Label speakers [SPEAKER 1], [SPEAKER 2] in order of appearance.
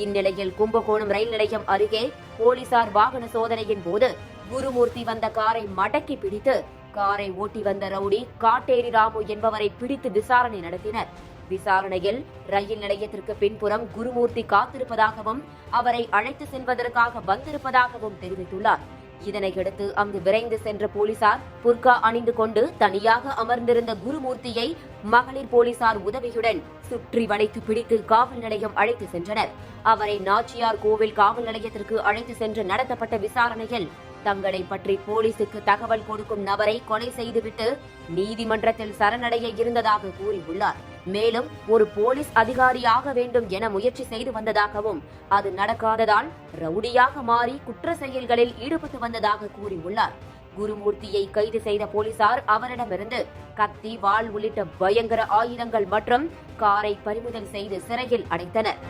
[SPEAKER 1] இந்நிலையில் கும்பகோணம் ரயில் நிலையம் அருகே போலீசார் வாகன சோதனையின் போது குருமூர்த்தி வந்த காரை மடக்கி பிடித்து காரை ஓட்டி வந்த ரவுடி காட்டேரி ராமு என்பவரை பிடித்து விசாரணை நடத்தினர். விசாரணையில் ரயில் நிலையத்திற்கு பின்புறம் குருமூர்த்தி காத்திருப்பதாகவும் அவரை அழைத்து செல்வதற்காக வந்திருப்பதாகவும் தெரிவித்துள்ளார். இதனையடுத்து அங்கு விரைந்து சென்ற போலீசார் புர்கா அணிந்து கொண்டு தனியாக அமர்ந்திருந்த குருமூர்த்தியை மகளிர் போலீசார் உதவியுடன் சுற்றி வளைத்து பிடித்து காவல் நிலையம் அழைத்து சென்றனர். அவரை நாச்சியார் கோவில் காவல் நிலையத்திற்கு அழைத்து சென்று நடத்தப்பட்ட விசாரணையில் தங்களை பற்றி போலீசுக்கு தகவல் கொடுக்கும் நபரை கொலை செய்துவிட்டு நீதிமன்றத்தில் சரணடைய இருந்ததாக கூறியுள்ளார். மேலும் ஒரு போலீஸ் அதிகாரியாக வேண்டும் என முயற்சி செய்து வந்ததாகவும் அது நடக்காததால் ரவுடியாக மாறி குற்ற செயல்களில் ஈடுபட்டு வந்ததாக கூறியுள்ளார். குருமூர்த்தியை கைது செய்த போலீசார் அவரிடமிருந்து கத்தி, வாள் உள்ளிட்ட பயங்கர ஆயுதங்கள் மற்றும் காரை பறிமுதல் செய்து சிறையில் அடைத்தனர்.